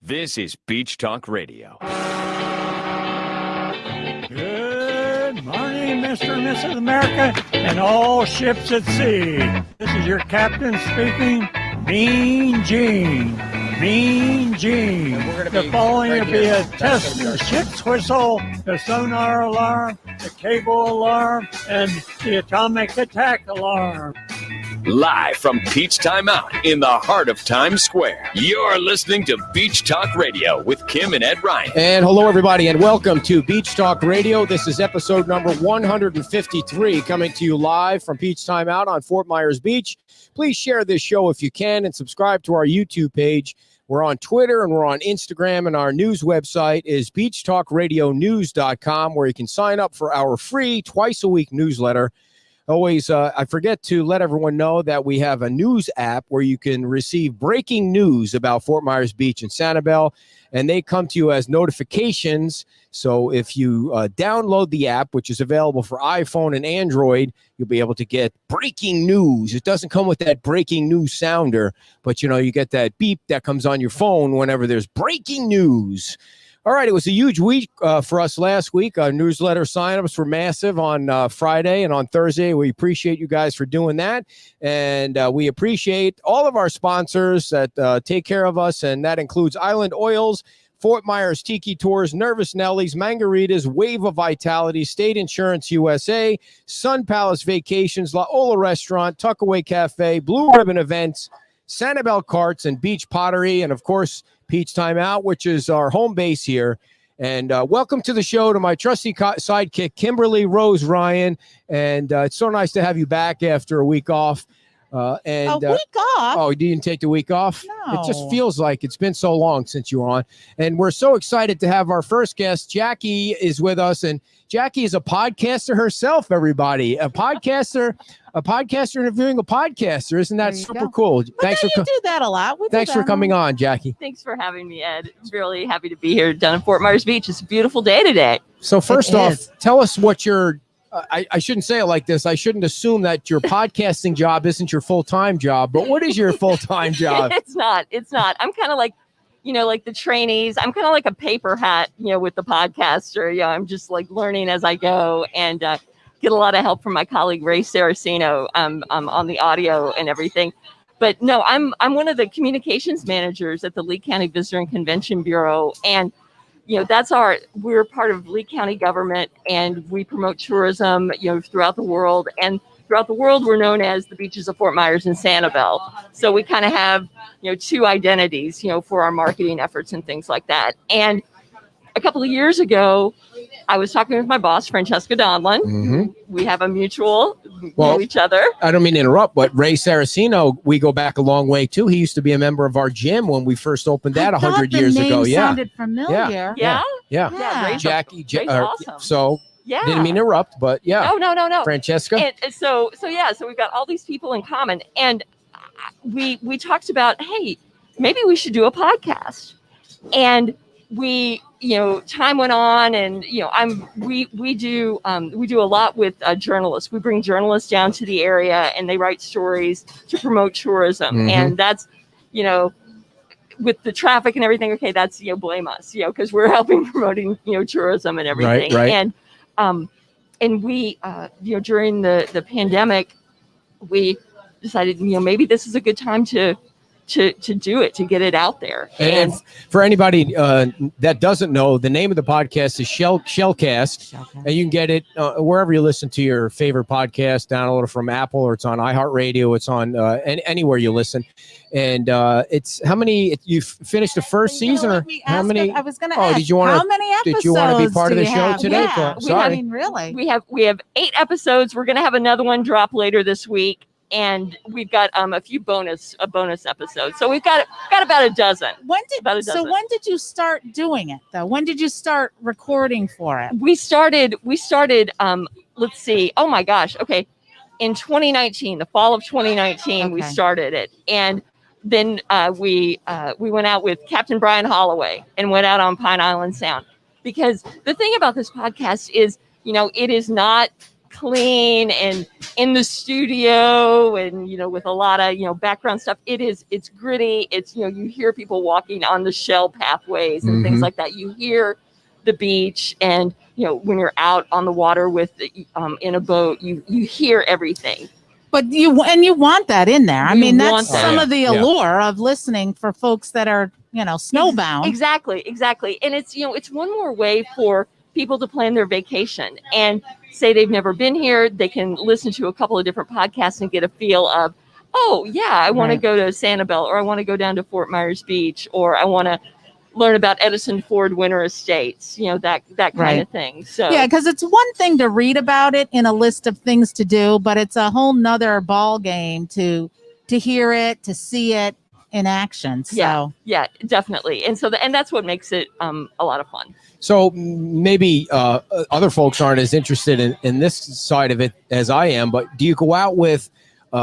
This is Beach Talk Radio. Good morning, Mr. and Mrs. America, and all ships at sea. This is your captain speaking, Mean Gene. Mean Gene. The following will be a test of the ship's whistle, the sonar alarm, the cable alarm, and the atomic attack alarm. Live from Peach Time Out in the heart of Times Square, you're listening to Beach Talk Radio with Kim and Ed Ryan. And hello, everybody, and welcome to Beach Talk Radio. This is episode number 153, coming to you live from Beach Time Out on Fort Myers Beach. Please share this show if you can and subscribe to our YouTube page. We're on Twitter and we're on Instagram, and our news website is beachtalkradionews.com, where you can sign up for our free twice-a-week newsletter. Always, I forget to let everyone know that we have a news app where you can receive breaking news about Fort Myers Beach and Sanibel, and they come to you as notifications. So if you download the app, which is available for iPhone and Android, you'll be able to get breaking news. It doesn't come with that breaking news sounder, but you get that beep that comes on your phone whenever there's breaking news. All right, it was a huge week for us last week. Our newsletter signups were massive on Friday and on Thursday. We appreciate you guys for doing that. And we appreciate all of our sponsors that take care of us, and that includes Island Oils, Fort Myers Tiki Tours, Nervous Nellies, Mangaritas, Wave of Vitality, State Insurance USA, Sun Palace Vacations, La Ola Restaurant, Tuckaway Cafe, Blue Ribbon Events, Sanibel Carts, and Beach Pottery, and of course, Peach Time Out, which is our home base here. And welcome to the show to my trusty sidekick, Kimberly Rose Ryan. And it's so nice to have you back after a week off. A week off? Oh, you didn't take the week off? No. It just feels like it's been so long since you were on. And we're so excited to have our first guest. Jackie is with us, and Jackie is a podcaster herself, everybody. A podcaster interviewing a podcaster. Isn't that super cool? You do that a lot. Thanks for coming on, Jackie. Thanks for having me, Ed. I'm really happy to be here down in Fort Myers Beach. It's a beautiful day today. So first off, tell us what your I shouldn't say it like this. I shouldn't assume that your podcasting job isn't your full-time job, but what is your full-time job? It's not. I'm kind of like, like the trainees. I'm kind of like a paper hat, with the podcaster. I'm just like learning as I go, and get a lot of help from my colleague Ray Saraceno on the audio and everything. But no, I'm one of the communications managers at the Lee County Visitor and Convention Bureau, and we're part of Lee County government, and we promote tourism, throughout the world. And throughout the world, we're known as the beaches of Fort Myers and Sanibel. So we kind of have, two identities, for our marketing efforts and things like that. And a couple of years ago, I was talking with my boss, Francesca Donlin. Mm-hmm. We have a mutual, know each other. I don't mean to interrupt, but Ray Saraceno, we go back a long way too. He used to be a member of our gym when we first opened that 100 years ago. Yeah, sounded familiar. Yeah. Ray's Jackie, awesome. So yeah, didn't mean to interrupt, but yeah. No. Francesca. And so we've got all these people in common, and we talked about, hey, maybe we should do a podcast, and we. Time went on, and we do a lot with journalists. We bring journalists down to the area, and they write stories to promote tourism. Mm-hmm. And that's, with the traffic and everything. Okay, that's blame us, because we're helping promoting tourism and everything. Right. And we during the pandemic, we decided maybe this is a good time to do it, to get it out there. And for anybody that doesn't know, the name of the podcast is Shellcast, and you can get it wherever you listen to your favorite podcast. Download it from Apple, or it's on iHeartRadio. It's on anywhere you listen. And it's how many? You've finished the first season, or how many? I was going to ask. Did you want how many episodes? Did you want to be part of the show today? Yeah. Sorry. Really? We have 8 episodes. We're going to have another one drop later this week. And we've got a few bonus episodes. So we've got about a dozen. When did you start doing it though? When did you start recording for it? We started let's see. Oh my gosh. Okay. In 2019, the fall of 2019, we started it. And then we went out with Captain Brian Holloway and went out on Pine Island Sound, because the thing about this podcast is, it is not clean and in the studio and, with a lot of, background stuff. It's gritty. It's, you hear people walking on the shell pathways and things like that. You hear the beach and, when you're out on the water with, in a boat, you hear everything. But you want that in there. I mean, that's some that. of the allure of listening for folks that are, snowbound. Exactly. And it's, it's one more way for people to plan their vacation and say they've never been here. They can listen to a couple of different podcasts and get a feel of, oh yeah, I want to go to Sanibel, or I want to go down to Fort Myers Beach, or I want to learn about Edison Ford Winter Estates, that kind of thing. So yeah, because it's one thing to read about it in a list of things to do, but it's a whole nother ball game to hear it, to see it in action. So yeah, definitely. And so and that's what makes it a lot of fun. So maybe other folks aren't as interested in this side of it as I am, but do you go out with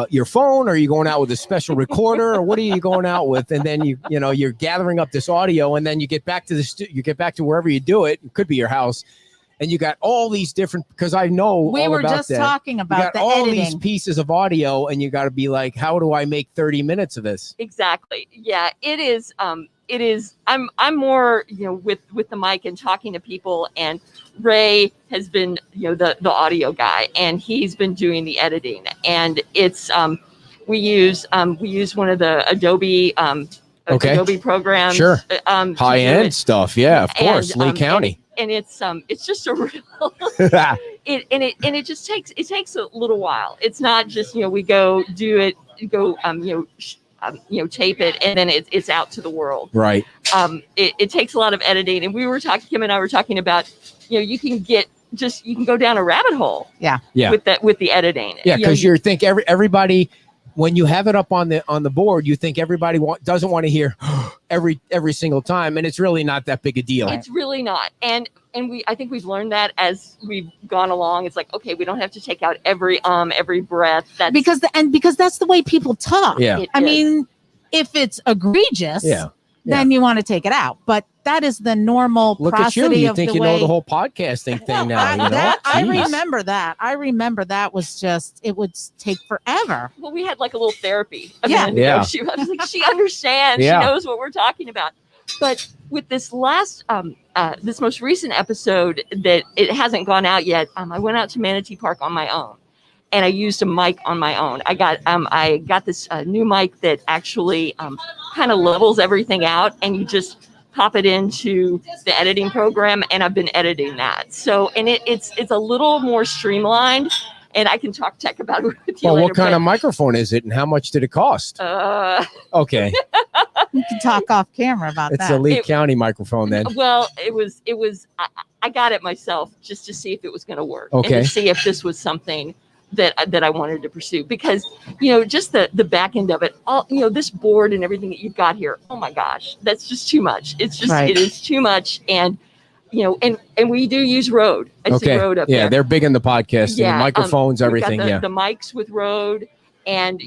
your phone, or are you going out with a special recorder, or what are you going out with? And then you're gathering up this audio, and then you get back to you get back to wherever you do it. It could be your house, and you got all these different, because I know we were just talking about the all editing. These pieces of audio, and you got to be like, how do I make 30 minutes of this? Exactly. Yeah, it is. It is. I'm more, with the mic and talking to people, and Ray has been, the audio guy, and he's been doing the editing, and it's we use one of the Adobe programs. Sure. High end stuff. Yeah, of course. Lee County. And it's just a real it just takes a little while. It's not just, we go do it, tape it, and then it's out to the world. Right. It takes a lot of editing, and Kim and I were talking about, you can go down a rabbit hole. Yeah. With the editing. Yeah, because you think everybody, when you have it up on the board, you think everybody doesn't want to hear every single time, and it's really not that big a deal. It's really not, and I think we've learned that as we've gone along. It's like, okay, we don't have to take out every breath. That's because that's the way people talk. Yeah, I mean, if it's egregious, then you want to take it out. But that is the normal process. Look at you! You think you know the whole podcasting thing now? I remember that. I remember that was just, it would take forever. Well, we had like a little therapy. Yeah. She was like, she understands. She knows what we're talking about. But with this last, this most recent episode that it hasn't gone out yet, I went out to Manatee Park on my own, and I used a mic on my own. I got this new mic that actually kind of levels everything out, and you just pop it into the editing program, and I've been editing that. So, and it's a little more streamlined, and I can talk tech about it with you. Well, what kind of microphone is it, and how much did it cost? Okay. You can talk off camera about that. It's a Lee County microphone then. Well, it was. I got it myself just to see if it was going to work, and to see if this was something that I wanted to pursue, because just the back end of it, all this board and everything that you've got here. Oh my gosh, that's just too much. It's just It is too much, and and we do use Rode. I see Rode up there. Yeah, they're big in the podcast. Yeah, microphones, everything. The mics with Rode. And,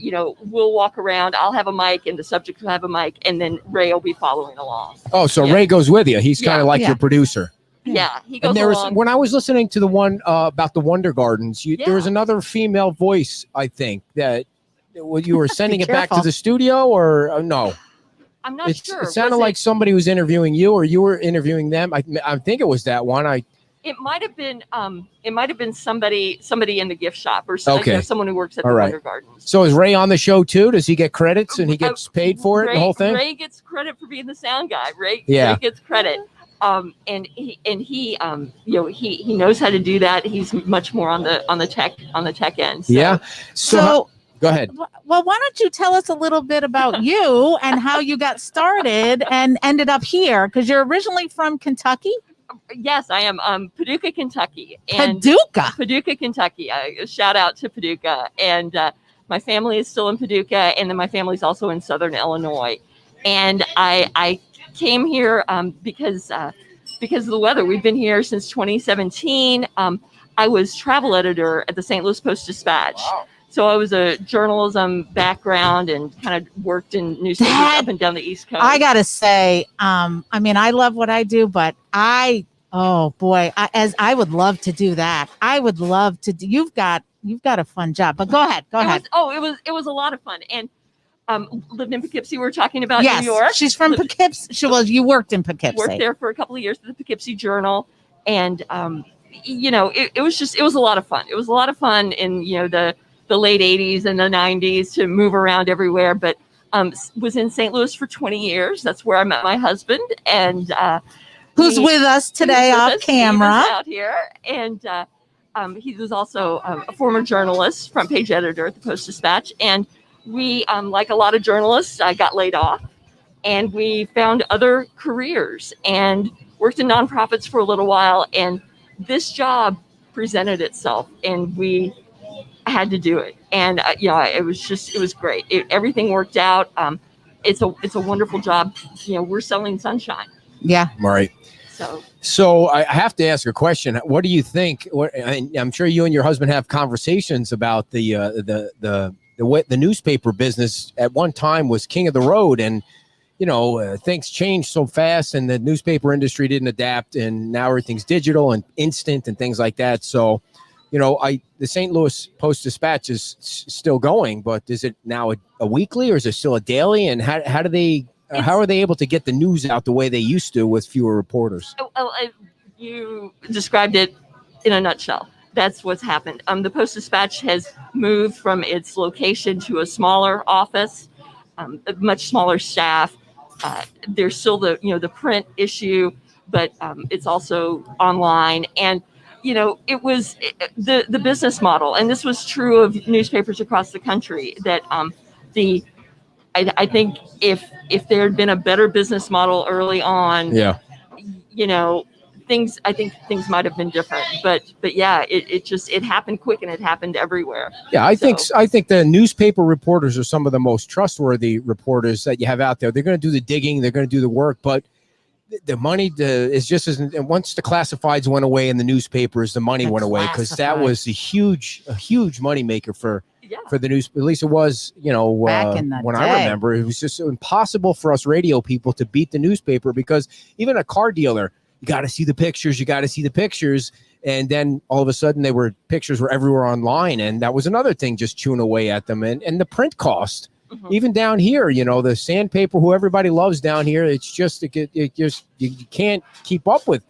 we'll walk around. I'll have a mic, and the subject will have a mic, and then Ray will be following along. Oh, so Ray goes with you. He's kind of like your producer. Yeah, he goes along. When I was listening to the one about the Wonder Gardens, there was another female voice, I think, that you were sending it back to the studio, or no? I'm not sure. It sounded like somebody was interviewing you, or you were interviewing them. I think it was that one. It might have been somebody in the gift shop, or someone who works at the Wonder Gardens. So is Ray on the show too? Does he get credits and he gets paid for it, the whole thing? Ray gets credit for being the sound guy. Ray gets credit. And he knows how to do that. He's much more on the tech end. So. Yeah. So go ahead. Well, why don't you tell us a little bit about you and how you got started and ended up here? Because you're originally from Kentucky. Yes, I am. Paducah, Kentucky. Paducah, Kentucky. Shout out to Paducah. And my family is still in Paducah, and then my family's also in Southern Illinois. And I came here because of the weather. We've been here since 2017. I was travel editor at the St. Louis Post-Dispatch. Wow. So I was a journalism background and kind of worked in newspapers up and down the East Coast. I got to say, I love what I do, but I Oh boy, I would love to do that. I would love to do. You've got a fun job, but go ahead. It was a lot of fun. And lived in Poughkeepsie. We were talking about Yes, New York. she's from Poughkeepsie. You worked in Poughkeepsie. Worked there for a couple of years at the Poughkeepsie Journal, and it was a lot of fun. It was a lot of fun in the late 80s and the 90s to move around everywhere. But was in St. Louis for 20 years. That's where I met my husband, and who's with us today off camera out here, and he was also a former journalist, front page editor at the Post-Dispatch, and we, like a lot of journalists, got laid off, and we found other careers and worked in nonprofits for a little while. And this job presented itself, and we had to do it. And it was great. Everything worked out. It's a wonderful job. We're selling sunshine. Yeah. Right. So I have to ask a question. What do you think? I'm sure you and your husband have conversations about the newspaper business at one time was king of the road, and things changed so fast, and the newspaper industry didn't adapt, and now everything's digital and instant and things like that. So, the St. Louis Post-Dispatch is still going, but is it now a weekly, or is it still a daily? And how are they able to get the news out the way they used to with fewer reporters? You described it in a nutshell. That's what's happened. The Post-Dispatch has moved from its location to a smaller office, a much smaller staff. There's still the print issue, but it's also online. And it was the business model, and this was true of newspapers across the country. That I think if there had been a better business model early on, things might have been different. But yeah, it happened quick, and it happened everywhere. Yeah, I think the newspaper reporters are some of the most trustworthy reporters that you have out there. They're going to do the digging, they're going to do the work, but the money is just as. And once the classifieds went away in the newspapers, the money went away, because that was a huge money maker for the news. At least it was, back in the when day. I remember, it was just impossible for us radio people to beat the newspaper, because even a car dealer, you got to see the pictures. And then all of a sudden pictures were everywhere online. And that was another thing just chewing away at them. And the print cost, even down here, the sandpaper, who everybody loves down here, it's just, you can't keep up with,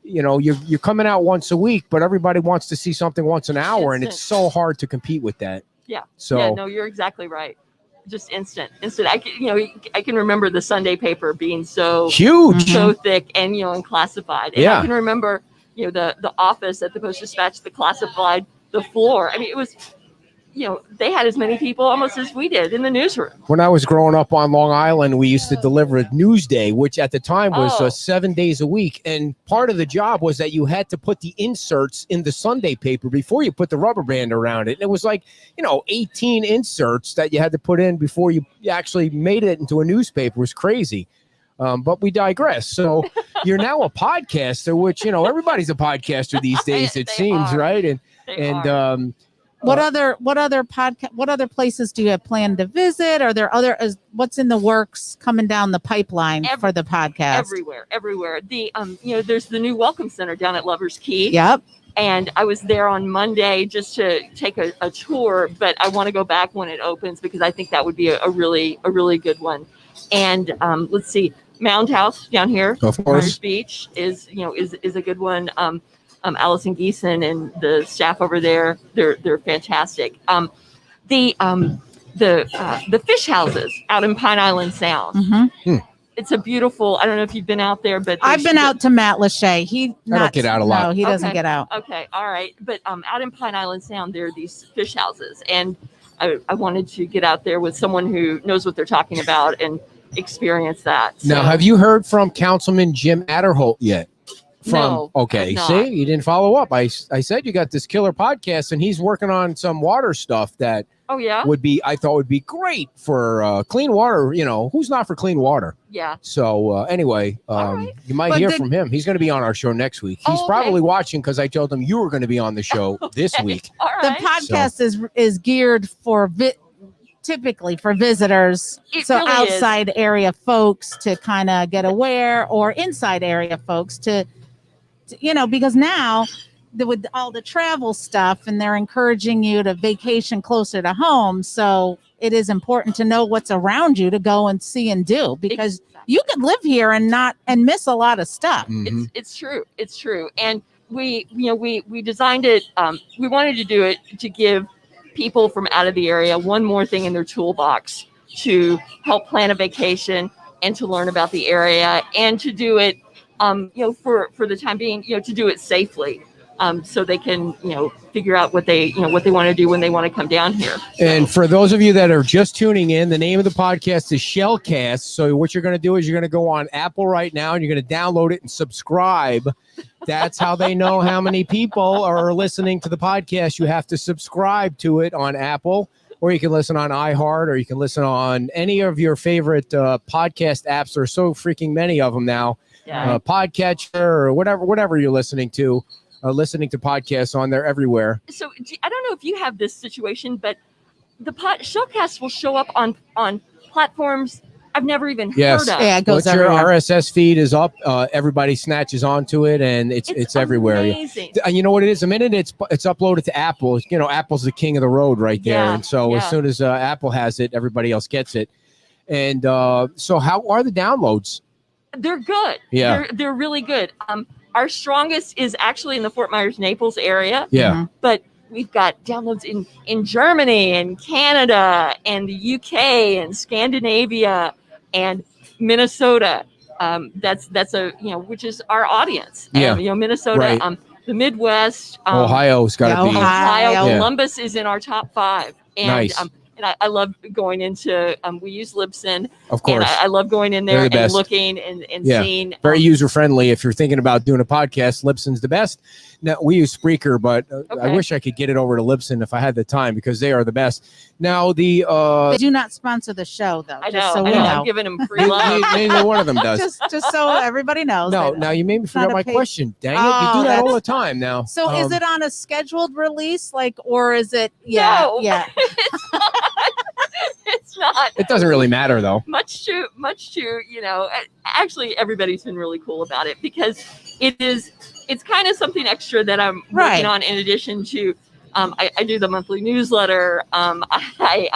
you're coming out once a week, but everybody wants to see something once an hour. And it's so hard to compete with that. Yeah. So yeah, no, you're exactly right. Just instant. I can remember the Sunday paper being so huge, so thick, and and classified. And I can remember the office at the Post-Dispatch, the classified, the floor. I mean, it was they had as many people almost as we did in the newsroom. When I was growing up on Long Island, we used to deliver Newsday, which at the time was 7 days a week. And part of the job was that you had to put the inserts in the Sunday paper before you put the rubber band around it. And it was like, 18 inserts that you had to put in before you actually made it into a newspaper. It was crazy. But we digress. So you're now a podcaster, which, everybody's a podcaster these days, it seems, right? What other places do you have planned to visit? Are there what's in the works coming down the pipeline for the podcast? Everywhere. There's the new Welcome Center down at Lover's Key. Yep. And I was there on Monday just to take a tour, but I want to go back when it opens, because I think that would be a really good one. And let's see, Mound House down here, of course, Beach is a good one. Allison Geeson and the staff over there, they're fantastic. The fish houses out in Pine Island Sound. Mm-hmm. It's a beautiful. I don't know if you've been out there, but I've been out to Matt Lachey. I don't get out a lot. No, he doesn't get out. Okay, all right. But out in Pine Island Sound, there are these fish houses, and I wanted to get out there with someone who knows what they're talking about experience that. So. Now, have you heard from Councilman Jim Adderholt yet? No, okay, see, you didn't follow up. I said you got this killer podcast, and he's working on some water stuff that I thought would be great for clean water. You know, who's not for clean water? Yeah. So anyway, you might hear from him. He's going to be on our show next week. He's probably watching because I told him you were going to be on the show this week. All right. The podcast is geared for typically for visitors, so really outside area folks to kind of get aware, or inside area folks to because now with all the travel stuff, and they're encouraging you to vacation closer to home. So it is important to know what's around you to go and see and do, because you could live here and miss a lot of stuff. Mm-hmm. It's true. And we designed it. We wanted to do it to give people from out of the area one more thing in their toolbox to help plan a vacation and to learn about the area and to do it, for the time being, to do it safely. So they can, figure out what they want to do when they want to come down here. And for those of you that are just tuning in, the name of the podcast is Shellcast. So what you're going to do is you're going to go on Apple right now and you're going to download it and subscribe. That's how they know how many people are listening to the podcast. You have to subscribe to it on Apple, or you can listen on iHeart, or you can listen on any of your favorite podcast apps. There are so freaking many of them now. Yeah. Podcatcher or whatever you're listening to. Listening to podcasts on there everywhere. So I don't know if you have this situation, but the Shellcast will show up on platforms I've never even heard of. Yeah, it goes Once your everywhere. RSS feed is up, everybody snatches onto it, and it's everywhere. Amazing. And you know what it is? The minute it's uploaded to Apple, Apple's the king of the road right there. Yeah, And so as soon as Apple has it, everybody else gets it. And so how are the downloads? They're good. Yeah. They're really good. Our strongest is actually in the Fort Myers, Naples area. Yeah. Mhm. But we've got downloads in Germany and Canada and the UK and Scandinavia and Minnesota. That's which is our audience. Yeah. Minnesota, Right. the Midwest, Ohio's got to be. Ohio, Yeah. Columbus is in our top 5. And Nice. and I love going into we use Libsyn. Of course. And I love going in They're there the and best. looking and Yeah. seeing. Very user friendly. If you're thinking about doing a podcast, Libsyn's the best. Now we use Spreaker, but I Okay. wish I could get it over to Libsyn if I had the time, because they are the best. Now the They do not sponsor the show, though. I just know. so we I know. know. I'm giving them free love. neither one of them does. just so everybody knows. No, that- now you made me forget not a my paid- question. Dang it, you Oh, do that all that's- the time now. So is it on a scheduled release, or is it? Yeah, No. yeah. It's not It doesn't really matter though. much to actually everybody's been really cool about it, because it's kind of something extra that I'm Right. working on in addition to I do the monthly newsletter. I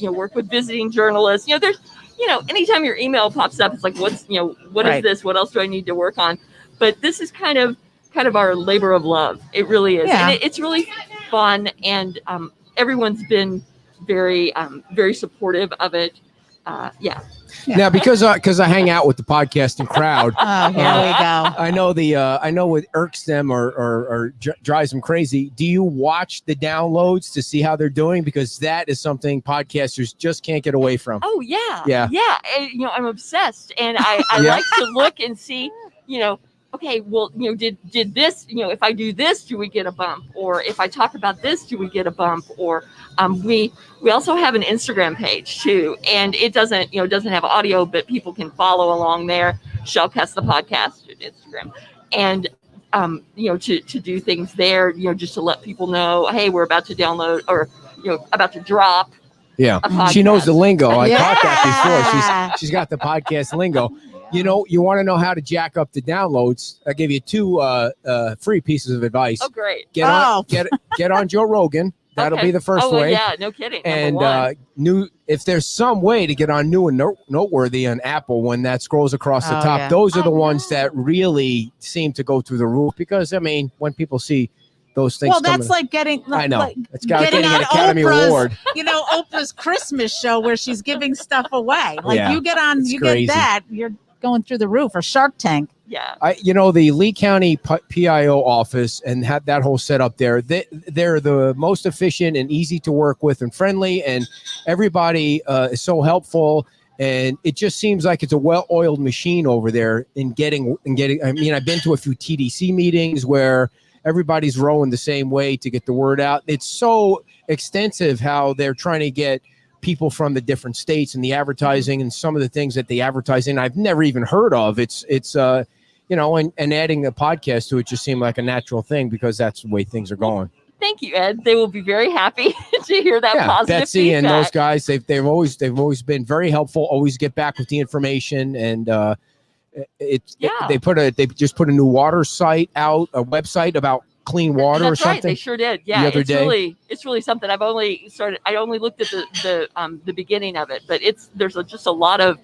work with visiting journalists. There's anytime your email pops up, it's like, what is Right. this? What else do I need to work on? But this is kind of our labor of love. It really is. Yeah. And it's really fun, and everyone's been very very supportive of it. Yeah. Now because I hang out with the podcasting crowd. Oh, here we go. I know what irks them or drives them crazy. Do you watch the downloads to see how they're doing? Because that is something podcasters just can't get away from. Oh yeah. Yeah. Yeah. And, I'm obsessed, and I Yeah. like to look and see, okay, well, did this, if I do this, do we get a bump? Or if I talk about this, do we get a bump? Or we also have an Instagram page too, and it doesn't have audio, but people can follow along there. Shellcast the podcast on Instagram, and to do things there, just to let people know, hey, we're about to download, or about to drop. Yeah, a she knows podcast. the lingo. I Yeah. caught that before. She's got the podcast lingo. You want to know how to jack up the downloads? I give you 2 free pieces of advice. Oh, great. Get on Joe Rogan. That'll Okay. be the first oh, well, way. Yeah, no kidding. And Number one. if there's some way to get on new and noteworthy on Apple when that scrolls across the Oh, top, yeah. those are the I ones know. that really seem to go through the roof. Because when people see those things, Well, that's like getting. I know like it's got getting on an Academy Oprah's, Award. Oprah's Christmas show where she's giving stuff away. Like Yeah, you get on, it's you crazy. get that, you're going through the roof. Or Shark Tank. Yeah. The Lee County PIO office and had that whole setup there. They're the most efficient and easy to work with and friendly, and everybody is so helpful. And it just seems like it's a well-oiled machine over there in getting. I mean, I've been to a few TDC meetings where everybody's rowing the same way to get the word out. It's so extensive how they're trying to get people from the different states and the advertising and some of the things that they advertise in I've never even heard of. It's and adding a podcast to it just seemed like a natural thing because that's the way things are going. Thank you, Ed. They will be very happy to hear that Yeah, positive Betsy feedback. and those guys, they've always been very helpful, always get back with the information, and They just put a new water site out, a website about clean water or something. Right. They sure did. Yeah. The other day. It's really something. I only looked at the beginning of it, but there's just a lot of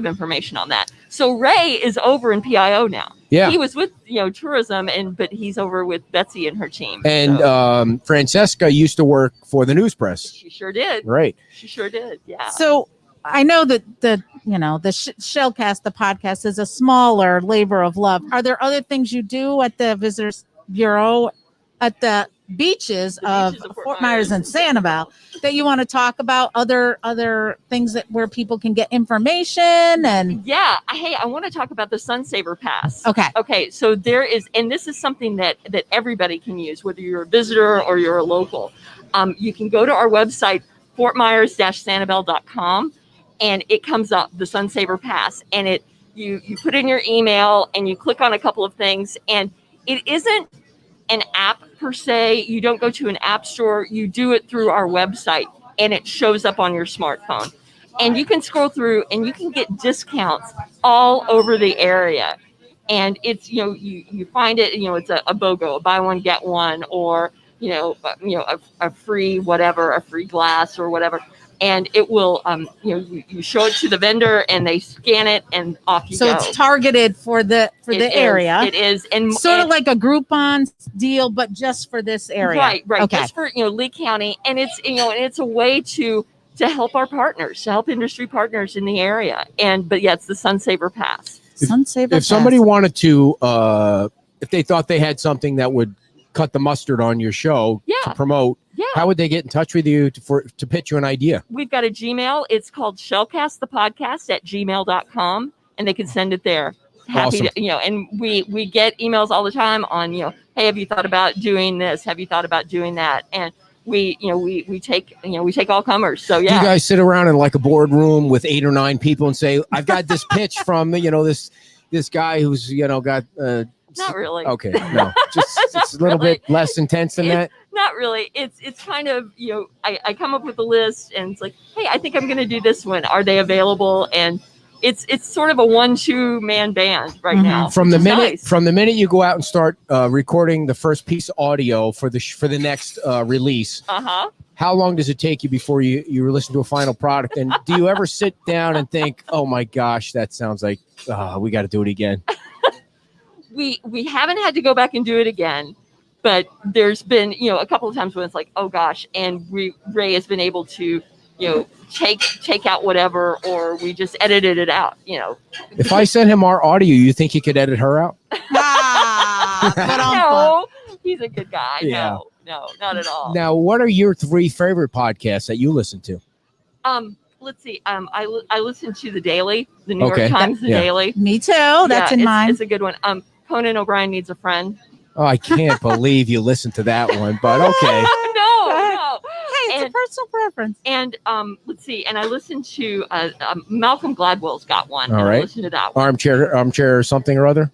information on that. So Ray is over in PIO now. Yeah. He was with tourism, but he's over with Betsy and her team. And Francesca used to work for the news press. She sure did. Right. She sure did. Yeah. So I know that the Shellcast, the podcast, is a smaller labor of love. Are there other things you do at the Visitors Bureau at the beaches of Fort Myers and Sanibel that you want to talk about? Other things where people can get information and I want to talk about the Sunsaver Pass. Okay. So there is, and this is something that everybody can use, whether you're a visitor or you're a local. You can go to our website, fortmyers-sanibel.com, and it comes up, the Sunsaver Pass, and you put in your email and you click on a couple of things, and it isn't an app per se. You don't go to an app store. You do it through our website, and it shows up on your smartphone. And you can scroll through, and you can get discounts all over the area. And it's you find it. It's a BOGO, a buy one get one, or a free whatever, a free glass or whatever. And it will, you show it to the vendor, and they scan it, and off you go. So it's targeted for the area. It is, and sort of like a Groupon deal, but just for this area. Right. Okay. Just for Lee County, and it's a way to help our partners, to help industry partners in the area. But it's the Sunsaver Pass. If somebody wanted to, if they thought they had something that would cut the mustard on your show to promote. Yeah. How would they get in touch with you to pitch you an idea? We've got a Gmail. It's called shellcastthepodcast@gmail.com, and they can send it there. Happy to, and we get emails all the time on, hey, have you thought about doing this? Have you thought about doing that? And we take all comers. So yeah. Do you guys sit around in like a boardroom with 8 or 9 people and say, I've got this pitch from, this guy who's, got, not really. Okay. No, it's a little bit less intense than that. Not really. It's kind of, I come up with a list, and it's like, hey, I think I'm going to do this one. Are they available? And it's sort of a 1-2 man band right now. From the minute you go out and start recording the first piece of audio for the next release. How long does it take you before you listen to a final product? And do you ever sit down and think, oh my gosh, that sounds like we got to do it again? We haven't had to go back and do it again, but there's been a couple of times when it's like, oh gosh, and Ray has been able to take out whatever, or we just edited it out. If I sent him our audio, you think he could edit her out? No, he's a good guy. Yeah. No, not at all. Now, what are your 3 favorite podcasts that you listen to? Let's see. I listen to The Daily, the New York Times, The Daily. Me too. That's in mine. It's a good one. Conan O'Brien Needs a Friend. Oh, I can't believe you listened to that one, but okay. No. Hey, it's a personal preference. And let's see. And I listened to Malcolm Gladwell's got one. All right. I listened to that one. Armchair something or other.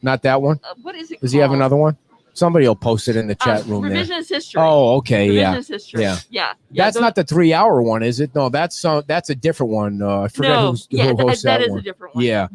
Not that one. What is it? Does he have another one? Somebody will post it in the chat room. Revisionist History. Oh, okay. Revisionist History. Yeah. That's not the 3-hour one, is it? No, that's a different one. I forget who hosts that is one. a different one. Yeah.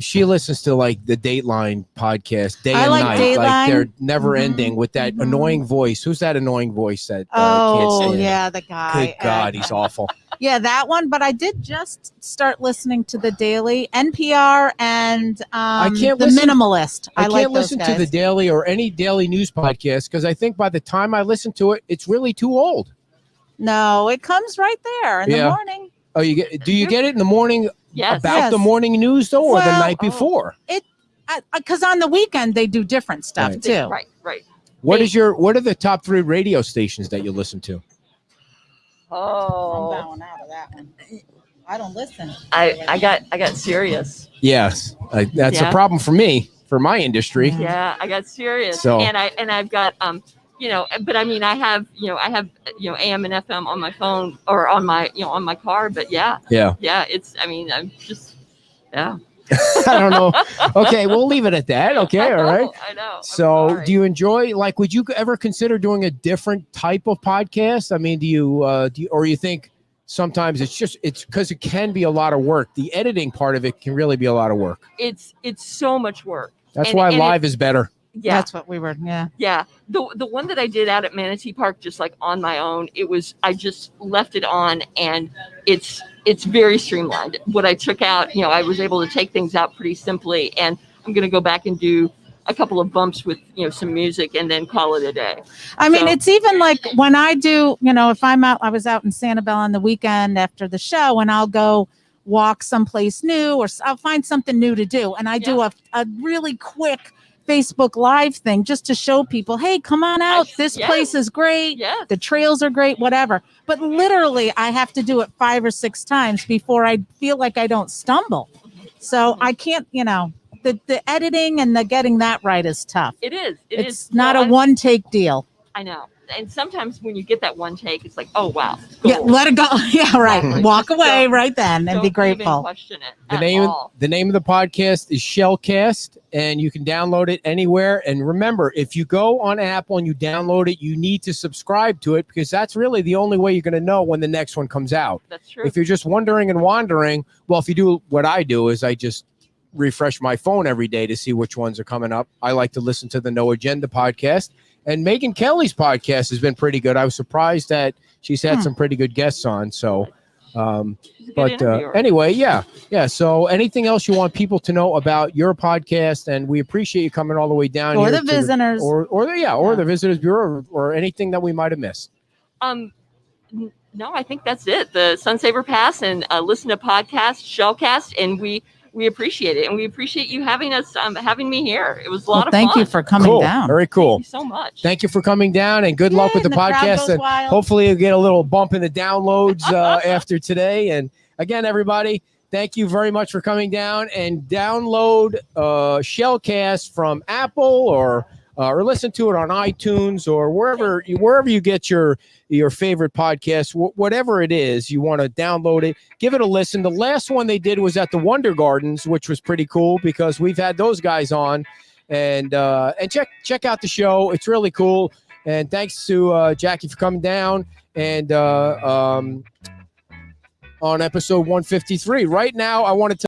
She listens to like the Dateline podcast day and night. Dateline. Like they're never ending with that annoying voice. Who's that annoying voice that can't stand? The guy. Good God, he's awful. Yeah, that one. But I did just start listening to the Daily, NPR, and The Minimalist. I can't listen to the Daily or any daily news podcast because I think by the time I listen to it, it's really too old. No, it comes right there in the morning. Oh, do you get it in the morning? Yes. About the morning news though, or the night before? Because on the weekend they do different stuff too. Right. What are the top 3 radio stations that you listen to? I'm bowing out of that one. I don't listen. I got Sirius. Yes, that's a problem for me, for my industry. Yeah, I got Sirius. So, and I've got but I mean I have AM and FM on my phone or on my on my car. But yeah. It's I'm just I don't know. Okay, we'll leave it at that. Okay, all right. I know. So, do you enjoy? Like, would you ever consider doing a different type of podcast? I mean, do you or you think sometimes it's because it can be a lot of work. The editing part of it can really be a lot of work. It's so much work. That's why live is better. Yeah, That's what we were. Yeah. yeah. The one that I did out at Manatee Park, just like on my own, I just left it on, and it's very streamlined. What I took out, I was able to take things out pretty simply, and I'm going to go back and do a couple of bumps with some music and then call it a day. I mean, it's even like when I do, if I was out in Sanibel on the weekend after the show, and I'll go walk someplace new, or I'll find something new to do, and I do a really quick Facebook Live thing just to show people, hey, come on out. This place is great. Yes. The trails are great, whatever. But literally, I have to do it 5 or 6 times before I feel like I don't stumble. So I can't, the editing and the getting that right is tough. It is. It's not a one take deal. I know. And sometimes when you get that one take, it's like, oh, wow. Cool. Yeah, let it go. Yeah, right. Walk away right then and be grateful. Don't even question it the name of the podcast is Shellcast, and you can download it anywhere. And remember, if you go on Apple and you download it, you need to subscribe to it, because that's really the only way you're going to know when the next one comes out. That's true. If you're just wondering and wandering, well, if you do what I do is I just refresh my phone every day to see which ones are coming up. I like to listen to the No Agenda podcast. And Megyn Kelly's podcast has been pretty good. I was surprised that she's had some pretty good guests on. So, anyway, yeah. So anything else you want people to know about your podcast? And we appreciate you coming all the way down or here. The visitors. Or the Visitors Bureau, or anything that we might have missed. No, I think that's it. The Sunsaver Pass, and listen to podcast, Shellcast, and we appreciate it, and we appreciate you having me here. It was a lot of fun. Thank you for coming down. Very cool. Thank you so much. Thank you for coming down, and good luck with the podcast. And hopefully you'll get a little bump in the downloads after today. And again, everybody, thank you very much for coming down, and download Shellcast from Apple or listen to it on iTunes or wherever you get your favorite podcast, whatever it is, you want to download it, give it a listen. The last one they did was at the Wonder Gardens, which was pretty cool because we've had those guys on, and check out the show. It's really cool. And thanks to Jackie for coming down and on episode 153. Right now, I want to